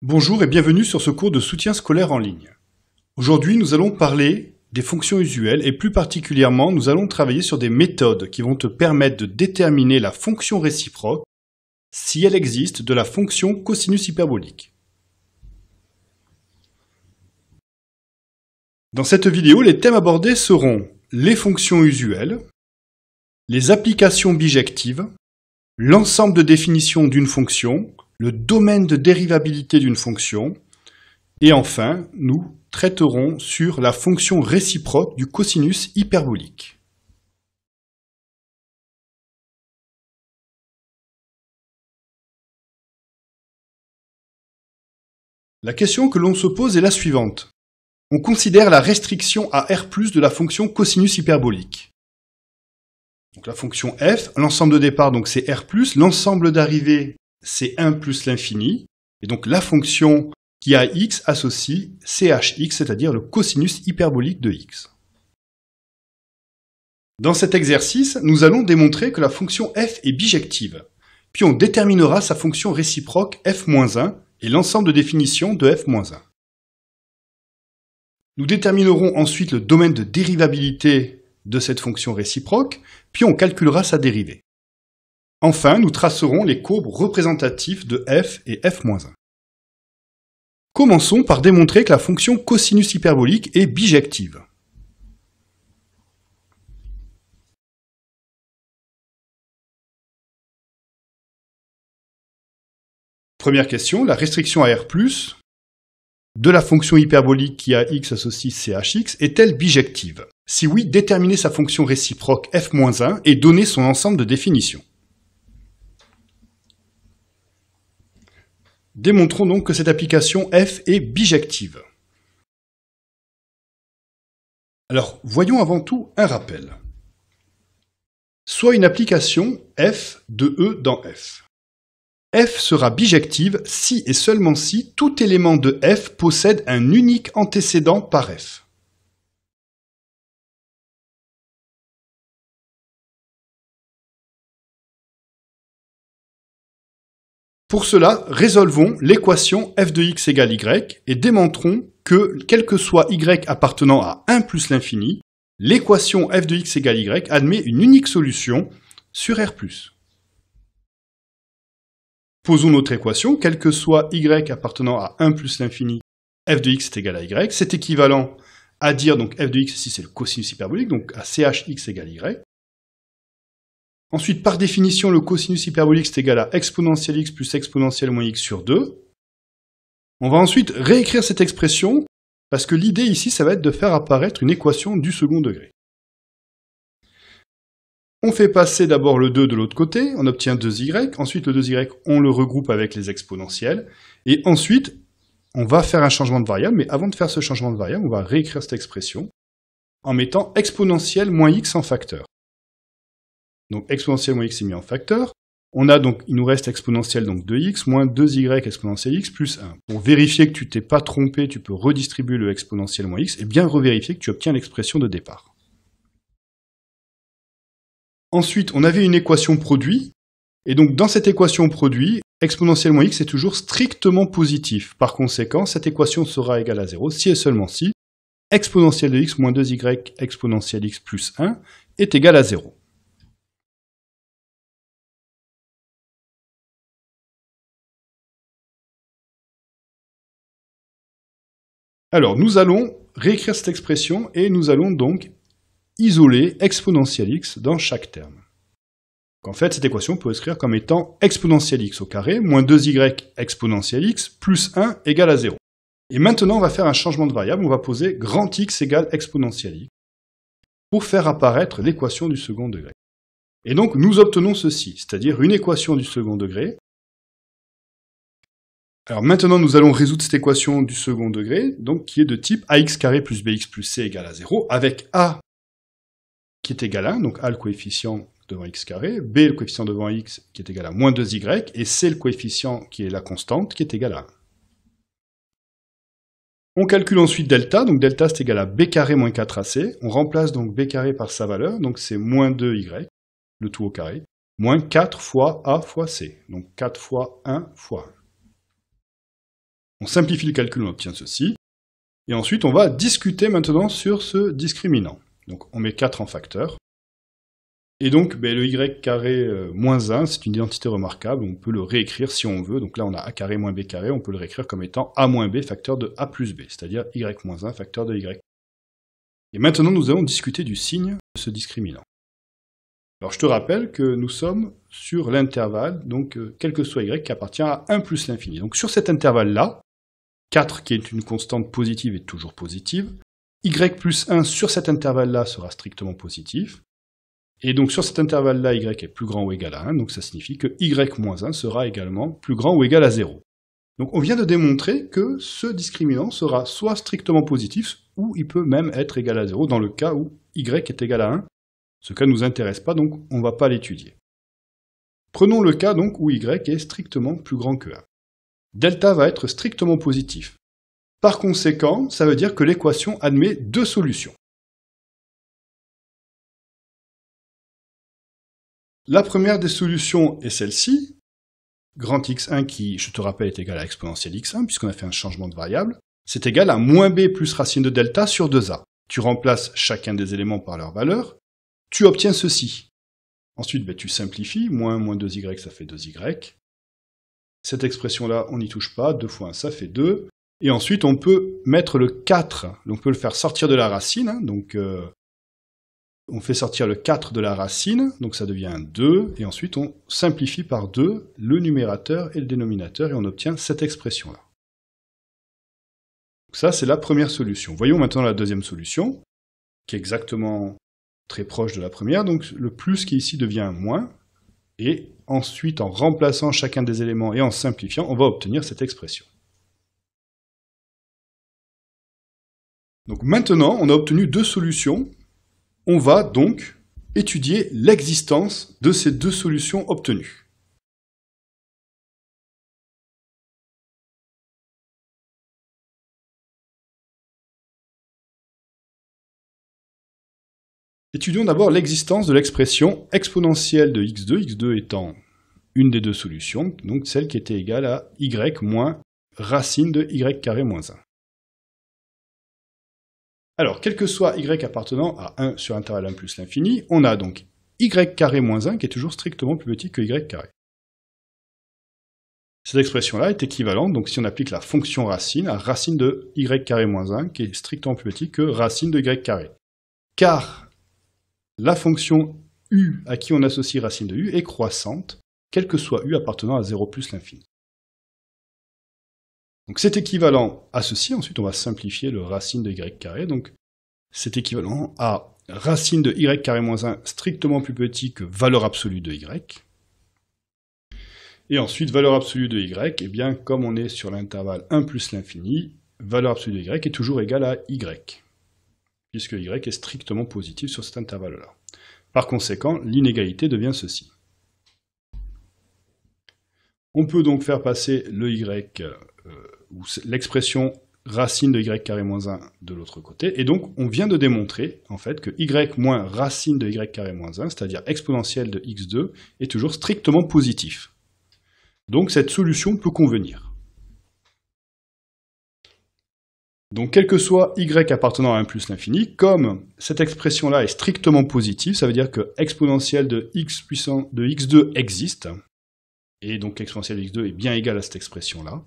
Bonjour et bienvenue sur ce cours de soutien scolaire en ligne. Aujourd'hui, nous allons parler des fonctions usuelles et plus particulièrement, nous allons travailler sur des méthodes qui vont te permettre de déterminer la fonction réciproque si elle existe de la fonction cosinus hyperbolique. Dans cette vidéo, les thèmes abordés seront les fonctions usuelles, les applications bijectives, l'ensemble de définitions d'une fonction, le domaine de dérivabilité d'une fonction, et enfin, nous traiterons sur la fonction réciproque du cosinus hyperbolique. La question que l'on se pose est la suivante. On considère la restriction à R+ de la fonction cosinus hyperbolique. Donc la fonction f, l'ensemble de départ donc c'est R+, l'ensemble d'arrivée c'est 1 plus l'infini, et donc la fonction qui a x associe chx, c'est-à-dire le cosinus hyperbolique de x. Dans cet exercice, nous allons démontrer que la fonction f est bijective, puis on déterminera sa fonction réciproque f-1 et l'ensemble de définitions de f-1. Nous déterminerons ensuite le domaine de dérivabilité de cette fonction réciproque, puis on calculera sa dérivée. Enfin, nous tracerons les courbes représentatives de f et f-1. Commençons par démontrer que la fonction cosinus hyperbolique est bijective. Première question, la restriction à R+, de la fonction hyperbolique qui a x associe chx est-elle bijective? Si oui, déterminez sa fonction réciproque f-1 et donnez son ensemble de définitions. Démontrons donc que cette application f est bijective. Alors, voyons avant tout un rappel. Soit une application f de E dans f. F sera bijective si et seulement si tout élément de f possède un unique antécédent par f. Pour cela, résolvons l'équation f de x égale y et démontrons que, quel que soit y appartenant à 1 plus l'infini, l'équation f de x égale y admet une unique solution sur R+. Posons notre équation, quel que soit y appartenant à 1 plus l'infini, f de x est égal à y. C'est équivalent à dire, donc f de x ici c'est le cosinus hyperbolique, donc à chx égale y. Ensuite, par définition, le cosinus hyperbolique c'est égal à exponentielle x plus exponentielle moins x sur 2. On va ensuite réécrire cette expression, parce que l'idée ici, ça va être de faire apparaître une équation du second degré. On fait passer d'abord le 2 de l'autre côté, on obtient 2y, ensuite le 2y, on le regroupe avec les exponentielles, et ensuite, on va faire un changement de variable, mais avant de faire ce changement de variable, on va réécrire cette expression en mettant exponentielle moins x en facteur. Donc exponentielle moins x est mis en facteur. On a donc, il nous reste exponentielle donc 2x moins 2y exponentielle x plus 1. Pour vérifier que tu t'es pas trompé, tu peux redistribuer le exponentielle moins x et bien revérifier que tu obtiens l'expression de départ. Ensuite, on avait une équation produit, et donc dans cette équation produit, exponentielle moins x est toujours strictement positif. Par conséquent, cette équation sera égale à 0 si et seulement si exponentielle de x moins 2y exponentielle x plus 1 est égale à 0. Alors, nous allons réécrire cette expression et nous allons donc isoler exponentielle x dans chaque terme. Donc, en fait, cette équation peut écrire comme étant exponentielle x au carré moins 2y exponentielle x plus 1 égale à 0. Et maintenant, on va faire un changement de variable, on va poser grand x égale exponentielle x pour faire apparaître l'équation du second degré. Et donc, nous obtenons ceci, c'est-à-dire une équation du second degré. Alors maintenant, nous allons résoudre cette équation du second degré, donc qui est de type ax carré plus bx plus c égale à 0, avec a qui est égal à 1, donc a le coefficient devant x carré, b le coefficient devant x qui est égal à moins 2y, et c le coefficient qui est la constante qui est égal à 1. On calcule ensuite delta, donc delta c'est égal à b carré moins 4ac, on remplace donc b carré par sa valeur, donc c'est moins 2y, le tout au carré, moins 4 fois a fois c, donc 4 fois 1 fois 1. On simplifie le calcul, on obtient ceci. Et ensuite, on va discuter maintenant sur ce discriminant. Donc, on met 4 en facteur. Et donc, le y carré moins 1, c'est une identité remarquable. On peut le réécrire si on veut. Donc là, on a a carré moins b carré. On peut le réécrire comme étant a moins b facteur de a plus b, c'est-à-dire y moins 1 facteur de y. Et maintenant, nous allons discuter du signe de ce discriminant. Alors, je te rappelle que nous sommes sur l'intervalle, donc quel que soit y qui appartient à 1 plus l'infini. Donc sur cet intervalle-là, 4 qui est une constante positive est toujours positive. Y plus 1 sur cet intervalle-là sera strictement positif. Et donc sur cet intervalle-là, y est plus grand ou égal à 1, donc ça signifie que y moins 1 sera également plus grand ou égal à 0. Donc on vient de démontrer que ce discriminant sera soit strictement positif, ou il peut même être égal à 0 dans le cas où y est égal à 1. Ce cas ne nous intéresse pas, donc on ne va pas l'étudier. Prenons le cas donc où y est strictement plus grand que 1. Delta va être strictement positif. Par conséquent, ça veut dire que l'équation admet 2 solutions. La première des solutions est celle-ci, grand x1 qui, je te rappelle, est égal à exponentielle x1, puisqu'on a fait un changement de variable, c'est égal à moins b plus racine de delta sur 2a. Tu remplaces chacun des éléments par leur valeur, tu obtiens ceci. Ensuite, tu simplifies, moins 2y, ça fait 2y. Cette expression-là, on n'y touche pas, 2 fois 1, ça fait 2. Et ensuite, on peut mettre le 4, on peut le faire sortir de la racine, donc on fait sortir le 4 de la racine, donc ça devient 2, et ensuite on simplifie par 2 le numérateur et le dénominateur, et on obtient cette expression-là. Ça, c'est la première solution. Voyons maintenant la deuxième solution, qui est exactement très proche de la première, donc le plus qui ici devient un moins, et ensuite, en remplaçant chacun des éléments et en simplifiant, on va obtenir cette expression. Donc maintenant, on a obtenu 2 solutions. On va donc étudier l'existence de ces 2 solutions obtenues. Étudions d'abord l'existence de l'expression exponentielle de x2 étant une des 2 solutions, donc celle qui était égale à y moins racine de y carré moins 1. Alors, quel que soit y appartenant à 1 sur intervalle 1 plus l'infini, on a donc y carré moins 1 qui est toujours strictement plus petit que y carré. Cette expression-là est équivalente, donc si on applique la fonction racine, à racine de y carré moins 1 qui est strictement plus petit que racine de y carré. Car la fonction u à qui on associe racine de u est croissante, quel que soit u appartenant à 0 plus l'infini. Donc c'est équivalent à ceci, ensuite on va simplifier le racine de y carré, donc c'est équivalent à racine de y carré moins 1 strictement plus petit que valeur absolue de y. Et ensuite, valeur absolue de y, eh bien comme on est sur l'intervalle 1 plus l'infini, valeur absolue de y est toujours égale à y, puisque y est strictement positif sur cet intervalle-là. Par conséquent, l'inégalité devient ceci. On peut donc faire passer le y, ou l'expression racine de y carré moins 1 de l'autre côté, et donc on vient de démontrer en fait que y moins racine de y carré moins 1, c'est-à-dire exponentielle de x2, est toujours strictement positif. Donc cette solution peut convenir. Donc quel que soit y appartenant à 1 plus l'infini, comme cette expression-là est strictement positive, ça veut dire que exponentielle de x puissant de x2 existe, et donc l'exponentielle de x2 est bien égale à cette expression-là.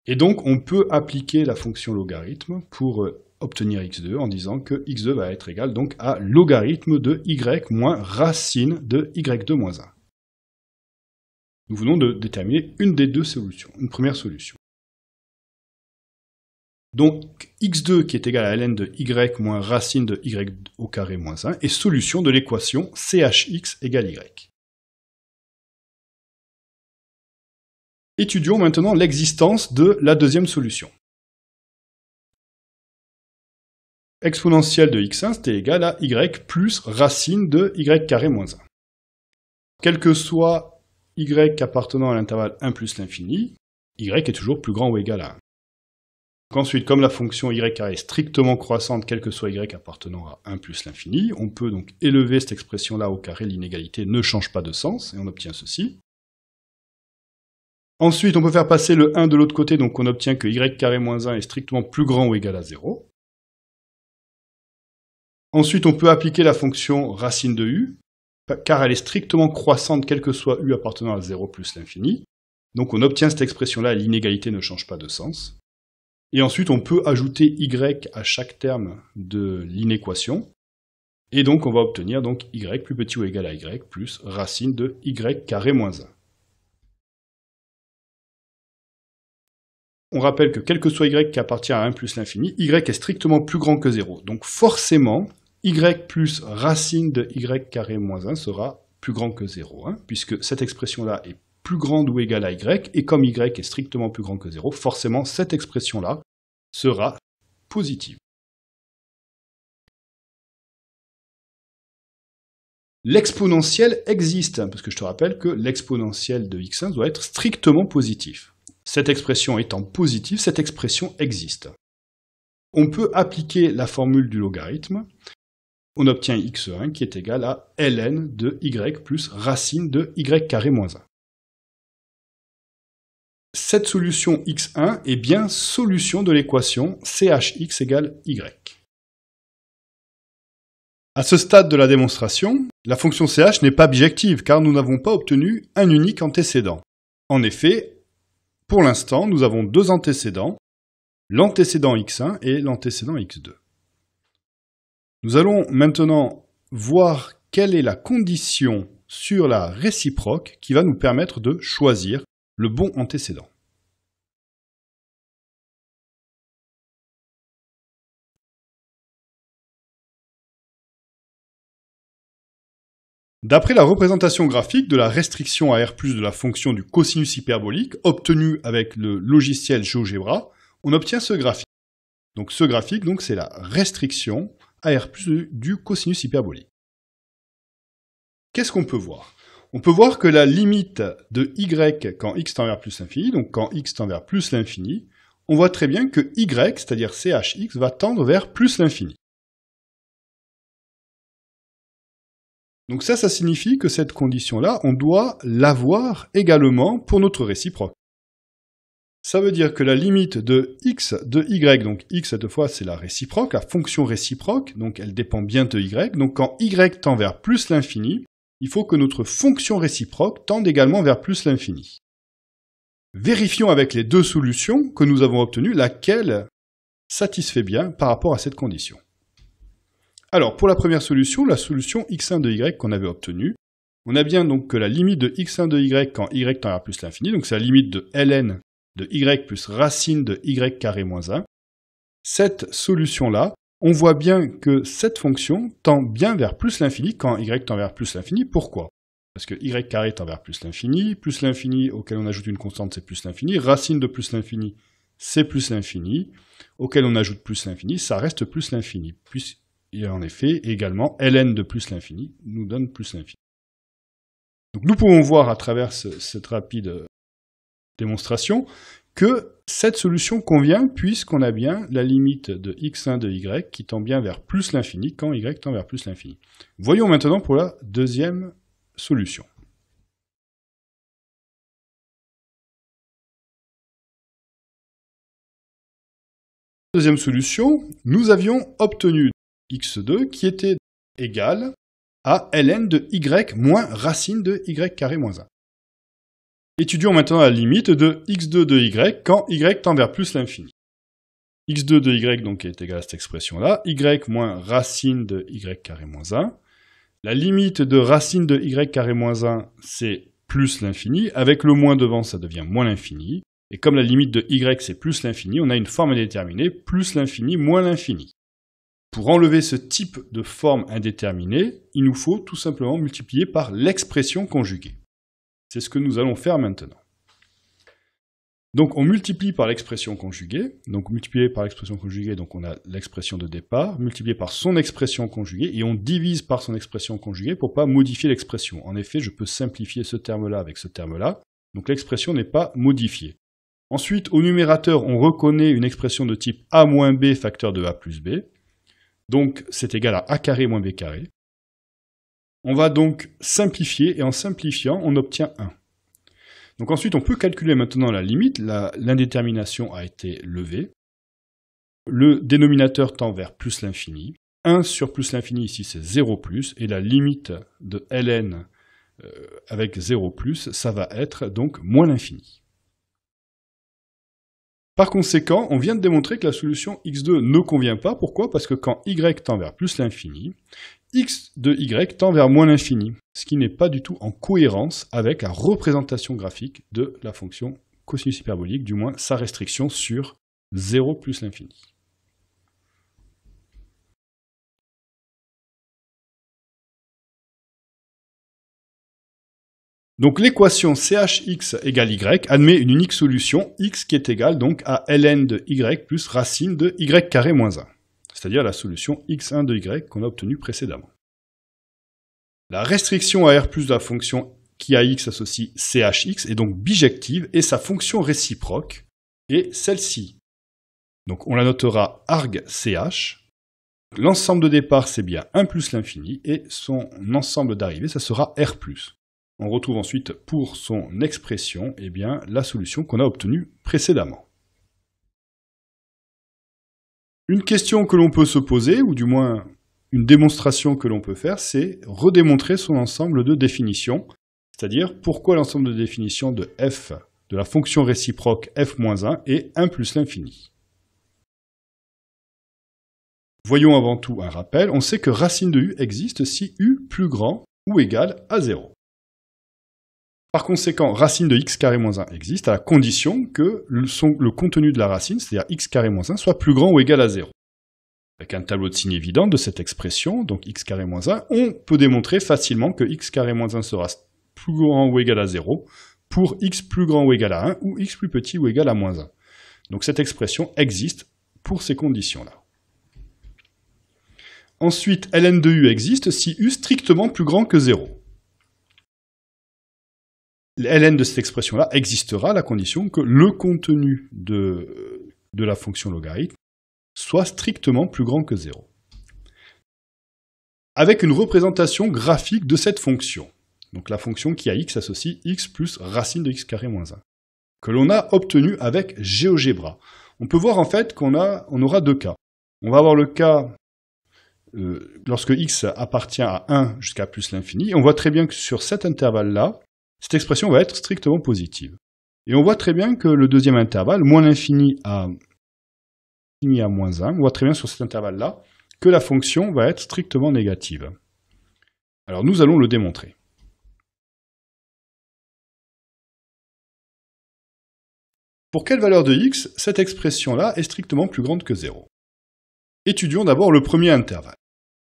Et donc on peut appliquer la fonction logarithme pour obtenir x2 en disant que x2 va être égal donc à logarithme de y moins racine de y2 moins 1. Nous venons de déterminer une des 2 solutions, une première solution. Donc x2 qui est égal à ln de y moins racine de y au carré moins 1 est solution de l'équation chx égale y. Étudions maintenant l'existence de la deuxième solution. Exponentielle de x1, c'était égal à y plus racine de y carré moins 1. Quel que soit y appartenant à l'intervalle 1 plus l'infini, y est toujours plus grand ou égal à 1. Donc ensuite, comme la fonction y carré est strictement croissante, quel que soit y appartenant à 1 plus l'infini, on peut donc élever cette expression-là au carré, l'inégalité ne change pas de sens, et on obtient ceci. Ensuite, on peut faire passer le 1 de l'autre côté, donc on obtient que y carré moins 1 est strictement plus grand ou égal à 0. Ensuite, on peut appliquer la fonction racine de u, car elle est strictement croissante, quel que soit u appartenant à 0 plus l'infini. Donc on obtient cette expression-là, l'inégalité ne change pas de sens. Et ensuite, on peut ajouter y à chaque terme de l'inéquation. Et donc, on va obtenir donc y plus petit ou égal à y plus racine de y carré moins 1. On rappelle que quel que soit y qui appartient à 1 plus l'infini, y est strictement plus grand que 0. Donc forcément, y plus racine de y carré moins 1 sera plus grand que 0, puisque cette expression-là est plus grande ou égale à y, et comme y est strictement plus grand que 0, forcément cette expression-là sera positive. L'exponentiel existe, parce que je te rappelle que l'exponentiel de x1 doit être strictement positif. Cette expression étant positive, cette expression existe. On peut appliquer la formule du logarithme. On obtient x1 qui est égal à ln de y plus racine de y carré moins 1. Cette solution x1 est bien solution de l'équation chx égale y. À ce stade de la démonstration, la fonction ch n'est pas bijective car nous n'avons pas obtenu un unique antécédent. En effet, pour l'instant, nous avons deux antécédents, l'antécédent x1 et l'antécédent x2. Nous allons maintenant voir quelle est la condition sur la réciproque qui va nous permettre de choisir le bon antécédent. D'après la représentation graphique de la restriction à R+ de la fonction du cosinus hyperbolique obtenue avec le logiciel GeoGebra, on obtient ce graphique. Donc ce graphique, c'est la restriction à R+ du cosinus hyperbolique. Qu'est-ce qu'on peut voir? On peut voir que la limite de y quand x tend vers plus l'infini, donc quand x tend vers plus l'infini, on voit très bien que y, c'est-à-dire chx, va tendre vers plus l'infini. Donc ça signifie que cette condition-là, on doit l'avoir également pour notre réciproque. Ça veut dire que la limite de x de y, donc x cette fois c'est la réciproque, la fonction réciproque, donc elle dépend bien de y, donc quand y tend vers plus l'infini, il faut que notre fonction réciproque tende également vers plus l'infini. Vérifions avec les deux solutions que nous avons obtenues laquelle satisfait bien par rapport à cette condition. Alors, pour la première solution, la solution x1 de y qu'on avait obtenue, on a bien donc que la limite de x1 de y quand y tend vers plus l'infini, donc c'est la limite de ln de y plus racine de y carré moins 1. Cette solution-là, on voit bien que cette fonction tend bien vers plus l'infini quand y tend vers plus l'infini. Pourquoi? Parce que y carré tend vers plus l'infini auquel on ajoute une constante, c'est plus l'infini, racine de plus l'infini, c'est plus l'infini, auquel on ajoute plus l'infini, ça reste plus l'infini. Et en effet, également, ln de plus l'infini nous donne plus l'infini. Donc nous pouvons voir à travers cette rapide démonstration que cette solution convient puisqu'on a bien la limite de x1 de y qui tend bien vers plus l'infini quand y tend vers plus l'infini. Voyons maintenant pour la deuxième solution. Deuxième solution, nous avions obtenu x2 qui était égal à ln de y moins racine de y carré moins 1. Étudions maintenant la limite de x2 de y quand y tend vers plus l'infini. x2 de y donc est égal à cette expression-là, y moins racine de y carré moins 1. La limite de racine de y carré moins 1, c'est plus l'infini. Avec le moins devant, ça devient moins l'infini. Et comme la limite de y, c'est plus l'infini, on a une forme indéterminée, plus l'infini, moins l'infini. Pour enlever ce type de forme indéterminée, il nous faut tout simplement multiplier par l'expression conjuguée. C'est ce que nous allons faire maintenant. Donc on multiplie par l'expression conjuguée. Donc multiplier par l'expression conjuguée, donc on a l'expression de départ, multiplié par son expression conjuguée, et on divise par son expression conjuguée pour ne pas modifier l'expression. En effet, je peux simplifier ce terme-là avec ce terme-là, donc l'expression n'est pas modifiée. Ensuite, au numérateur, on reconnaît une expression de type a moins b facteur de a plus b. Donc c'est égal à a carré moins b carré. On va donc simplifier, et en simplifiant, on obtient 1. Donc ensuite, on peut calculer maintenant la limite. L'indétermination a été levée. Le dénominateur tend vers plus l'infini. 1 sur plus l'infini, ici, c'est 0 plus. Et la limite de ln avec 0 plus, ça va être donc moins l'infini. Par conséquent, on vient de démontrer que la solution x2 ne convient pas. Pourquoi? Parce que quand y tend vers plus l'infini, x de y tend vers moins l'infini, ce qui n'est pas du tout en cohérence avec la représentation graphique de la fonction cosinus hyperbolique, du moins sa restriction sur 0 plus l'infini. Donc l'équation chx égale y admet une unique solution, x qui est égale donc à ln de y plus racine de y carré moins 1, c'est-à-dire la solution x1 de y qu'on a obtenue précédemment. La restriction à R plus de la fonction qui à x associe chx est donc bijective et sa fonction réciproque est celle-ci. Donc on la notera arg ch. L'ensemble de départ c'est bien 1 plus l'infini et son ensemble d'arrivée ça sera R plus. On retrouve ensuite pour son expression eh bien, la solution qu'on a obtenue précédemment. Une question que l'on peut se poser, ou du moins une démonstration que l'on peut faire, c'est redémontrer son ensemble de définitions, c'est-à-dire pourquoi l'ensemble de définitions de f de la fonction réciproque f-1 est 1 plus l'infini. Voyons avant tout un rappel, on sait que racine de u existe si u plus grand ou égal à 0. Par conséquent, racine de x carré moins 1 existe à la condition que le contenu de la racine, c'est-à-dire x carré moins 1, soit plus grand ou égal à 0. Avec un tableau de signes évident de cette expression, donc x carré moins 1, on peut démontrer facilement que x carré moins 1 sera plus grand ou égal à 0 pour x plus grand ou égal à 1 ou x plus petit ou égal à moins 1. Donc cette expression existe pour ces conditions-là. Ensuite, ln de u existe si u strictement plus grand que 0. Ln de cette expression-là existera à la condition que le contenu de la fonction logarithme soit strictement plus grand que 0. Avec une représentation graphique de cette fonction, donc la fonction qui à x associe x plus racine de x carré moins 1, que l'on a obtenue avec GeoGebra. On peut voir en fait qu'on aura deux cas. On va avoir le cas lorsque x appartient à 1 jusqu'à plus l'infini, et on voit très bien que sur cet intervalle-là, cette expression va être strictement positive. Et on voit très bien que le deuxième intervalle, moins l'infini à moins 1, on voit très bien sur cet intervalle-là que la fonction va être strictement négative. Alors nous allons le démontrer. Pour quelle valeur de x, cette expression-là est strictement plus grande que 0? Étudions d'abord le premier intervalle.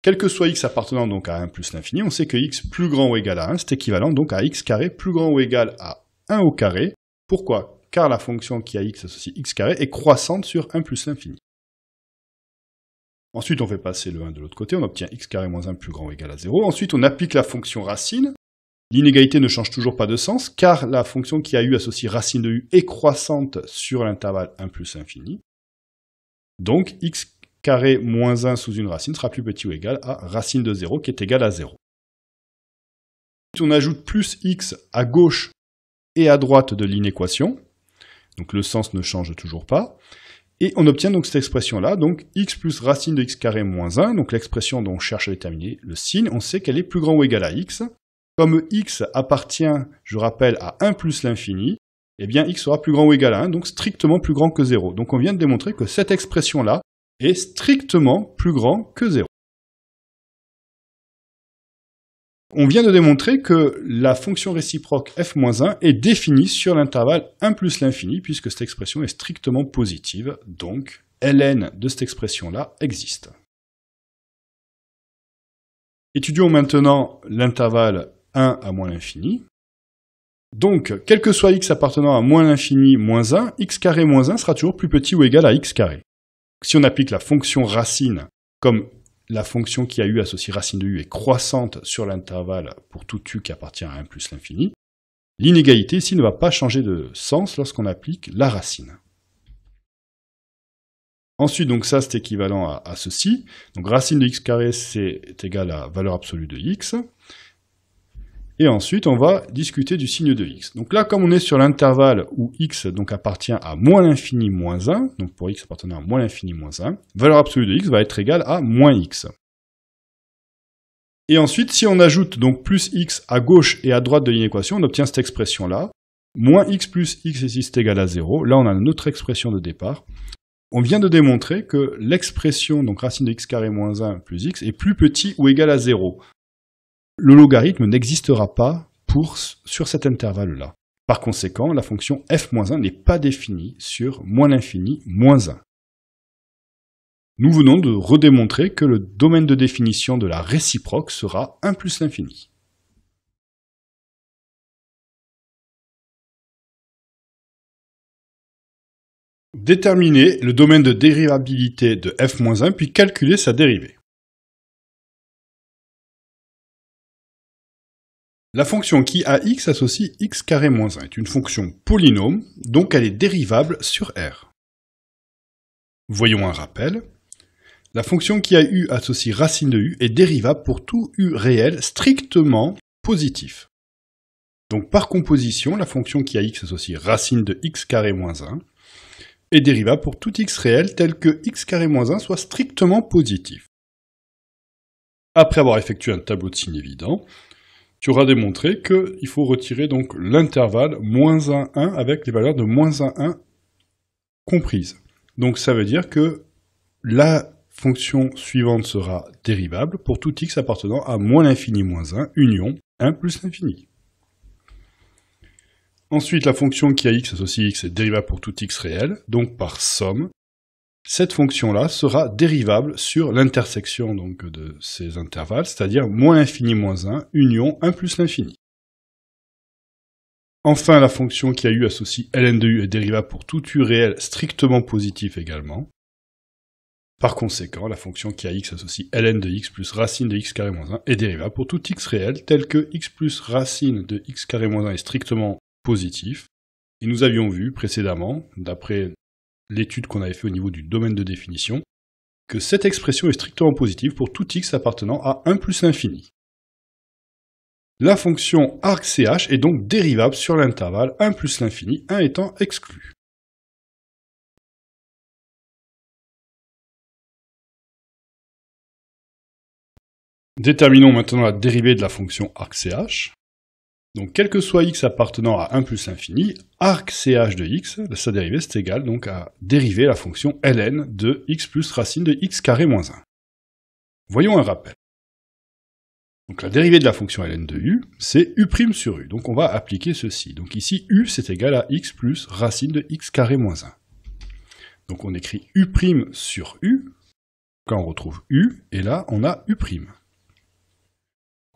Quel que soit x appartenant donc à 1 plus l'infini, on sait que x plus grand ou égal à 1, c'est équivalent donc à x carré plus grand ou égal à 1 au carré. Pourquoi? Car la fonction qui a x associe x carré est croissante sur 1 plus l'infini. Ensuite, on fait passer le 1 de l'autre côté, on obtient x carré moins 1 plus grand ou égal à 0. Ensuite, on applique la fonction racine. L'inégalité ne change toujours pas de sens, car la fonction qui a u associe racine de u est croissante sur l'intervalle 1 plus infini. Donc, x carré moins 1 sous une racine sera plus petit ou égal à racine de 0 qui est égale à 0. On ajoute plus x à gauche et à droite de l'inéquation, donc le sens ne change toujours pas, et on obtient donc cette expression-là, donc x plus racine de x carré moins 1, donc l'expression dont on cherche à déterminer le signe, on sait qu'elle est plus grand ou égal à x. Comme x appartient, je rappelle, à 1 plus l'infini, eh bien x sera plus grand ou égal à 1, donc strictement plus grand que 0. Donc on vient de démontrer que cette expression-là est strictement plus grand que 0. On vient de démontrer que la fonction réciproque f-1 est définie sur l'intervalle 1 plus l'infini, puisque cette expression est strictement positive, donc ln de cette expression-là existe. Étudions maintenant l'intervalle 1 à moins l'infini. Donc, quel que soit x appartenant à moins l'infini moins 1, x carré moins 1 sera toujours plus petit ou égal à x carré. Si on applique la fonction racine, comme la fonction qui a u associée racine de u est croissante sur l'intervalle pour tout u qui appartient à 1 plus l'infini, l'inégalité ici ne va pas changer de sens lorsqu'on applique la racine. Ensuite, donc ça c'est équivalent à ceci. Donc racine de x carré c'est égal à valeur absolue de x. Et ensuite, on va discuter du signe de x. Donc là, comme on est sur l'intervalle où x donc, appartient à moins l'infini moins 1, donc pour x appartenant à moins l'infini moins 1, valeur absolue de x va être égale à moins x. Et ensuite, si on ajoute donc plus x à gauche et à droite de l'inéquation, on obtient cette expression-là. Moins x plus x ici, c'est égal à 0. Là, on a notre expression de départ. On vient de démontrer que l'expression, donc racine de x carré moins 1 plus x, est plus petit ou égal à 0. Le logarithme n'existera pas sur cet intervalle-là. Par conséquent, la fonction f-1 n'est pas définie sur moins l'infini moins 1. Nous venons de redémontrer que le domaine de définition de la réciproque sera 1 plus l'infini. Déterminer le domaine de dérivabilité de f-1 puis calculer sa dérivée. La fonction qui à x associe x carré moins 1 est une fonction polynôme, donc elle est dérivable sur R. Voyons un rappel. La fonction qui à u associe racine de u est dérivable pour tout u réel strictement positif. Donc par composition, la fonction qui à x associe racine de x carré moins 1 est dérivable pour tout x réel tel que x carré moins 1 soit strictement positif. Après avoir effectué un tableau de signes évident, tu auras démontré qu'il faut retirer donc l'intervalle moins 1, 1 avec les valeurs de moins 1, 1 comprises. Donc ça veut dire que la fonction suivante sera dérivable pour tout x appartenant à moins l'infini moins 1, union 1 plus l'infini. Ensuite, la fonction qui à x associe x est dérivable pour tout x réel, donc par somme. Cette fonction-là sera dérivable sur l'intersection donc de ces intervalles, c'est-à-dire moins l'infini moins 1, union 1 plus l'infini. Enfin, la fonction qui a u associe ln de u est dérivable pour tout u réel strictement positif également. Par conséquent, la fonction qui a x associe ln de x plus racine de x carré moins 1 est dérivable pour tout x réel tel que x plus racine de x carré moins 1 est strictement positif. Et nous avions vu précédemment, d'après l'étude qu'on avait fait au niveau du domaine de définition, que cette expression est strictement positive pour tout x appartenant à 1 plus l'infini. La fonction arc-ch est donc dérivable sur l'intervalle 1 plus l'infini, 1 étant exclu. Déterminons maintenant la dérivée de la fonction arc-ch. Donc, quel que soit x appartenant à 1 plus l'infini, arc-ch de x, sa dérivée, c'est égal donc à dériver la fonction ln de x plus racine de x carré moins 1. Voyons un rappel. Donc, la dérivée de la fonction ln de u, c'est u' sur u. Donc, on va appliquer ceci. Donc, ici, u, c'est égal à x plus racine de x carré moins 1. Donc, on écrit u' sur u. Quand on retrouve u, et là, on a u'.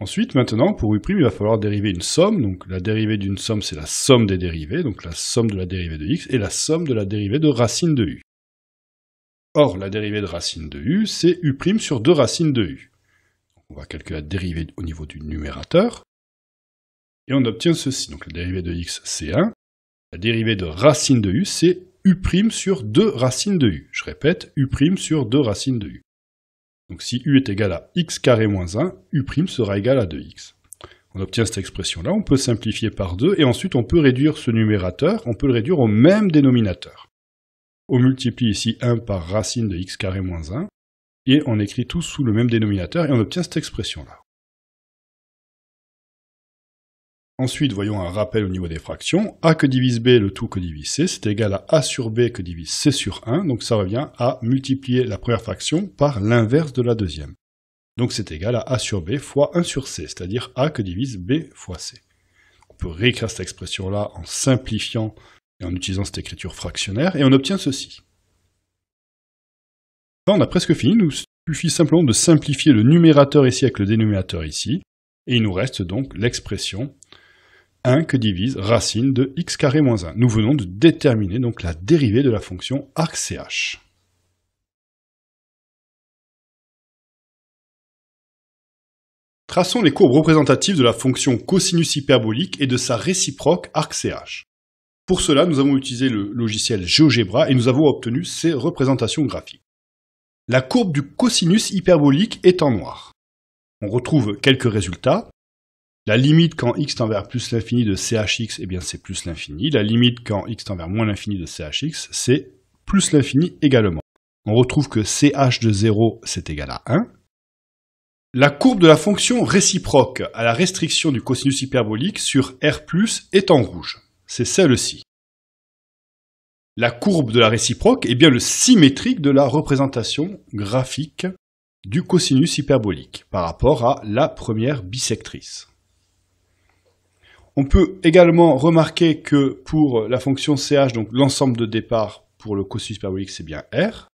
Ensuite, maintenant, pour u', il va falloir dériver une somme. Donc, la dérivée d'une somme, c'est la somme des dérivées. Donc, la somme de la dérivée de x et la somme de la dérivée de racine de u. Or, la dérivée de racine de u, c'est u' sur 2 racines de u. On va calculer la dérivée au niveau du numérateur. Et on obtient ceci. Donc, la dérivée de x, c'est 1. La dérivée de racine de u, c'est u' sur 2 racines de u. Je répète, u' sur 2 racines de u. Donc si u est égal à x carré moins 1, u' sera égal à 2x. On obtient cette expression-là, on peut simplifier par 2, et ensuite on peut réduire ce numérateur, on peut le réduire au même dénominateur. On multiplie ici 1 par racine de x carré moins 1, et on écrit tout sous le même dénominateur, et on obtient cette expression-là. Ensuite, voyons un rappel au niveau des fractions. A que divise b, le tout que divise c, c'est égal à a sur b que divise c sur 1. Donc ça revient à multiplier la première fraction par l'inverse de la deuxième. Donc c'est égal à a sur b fois 1 sur c, c'est-à-dire a que divise b fois c. On peut réécrire cette expression-là en simplifiant et en utilisant cette écriture fractionnaire, et on obtient ceci. Là, on a presque fini, il nous suffit simplement de simplifier le numérateur ici avec le dénominateur ici, et il nous reste donc l'expression 1 que divise racine de x carré moins 1. Nous venons de déterminer donc la dérivée de la fonction arc-ch. Traçons les courbes représentatives de la fonction cosinus hyperbolique et de sa réciproque arc-ch. Pour cela, nous avons utilisé le logiciel GeoGebra et nous avons obtenu ces représentations graphiques. La courbe du cosinus hyperbolique est en noir. On retrouve quelques résultats. La limite quand x tend vers plus l'infini de chx, eh bien c'est plus l'infini. La limite quand x tend vers moins l'infini de chx, c'est plus l'infini également. On retrouve que ch de 0, c'est égal à 1. La courbe de la fonction réciproque à la restriction du cosinus hyperbolique sur R+, est en rouge. C'est celle-ci. La courbe de la réciproque est bien le symétrique de la représentation graphique du cosinus hyperbolique par rapport à la première bisectrice. On peut également remarquer que pour la fonction ch, donc l'ensemble de départ pour le cosinus hyperbolique, c'est bien R,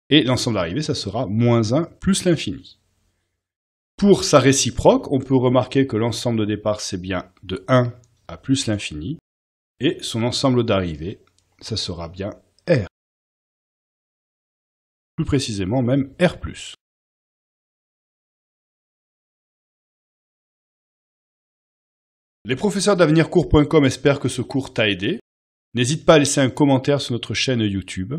et l'ensemble d'arrivée, ça sera moins 1 plus l'infini. Pour sa réciproque, on peut remarquer que l'ensemble de départ, c'est bien de 1 à plus l'infini, et son ensemble d'arrivée, ça sera bien R. Plus précisément, même R+. Les professeurs d'avenircours.com espèrent que ce cours t'a aidé. N'hésite pas à laisser un commentaire sur notre chaîne YouTube.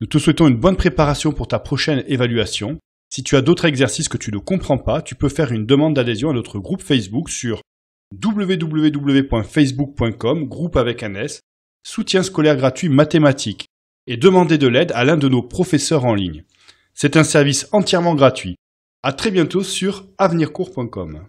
Nous te souhaitons une bonne préparation pour ta prochaine évaluation. Si tu as d'autres exercices que tu ne comprends pas, tu peux faire une demande d'adhésion à notre groupe Facebook sur www.facebook.com, groupe avec un S, soutien scolaire gratuit mathématiques, et demander de l'aide à l'un de nos professeurs en ligne. C'est un service entièrement gratuit. À très bientôt sur avenircours.com.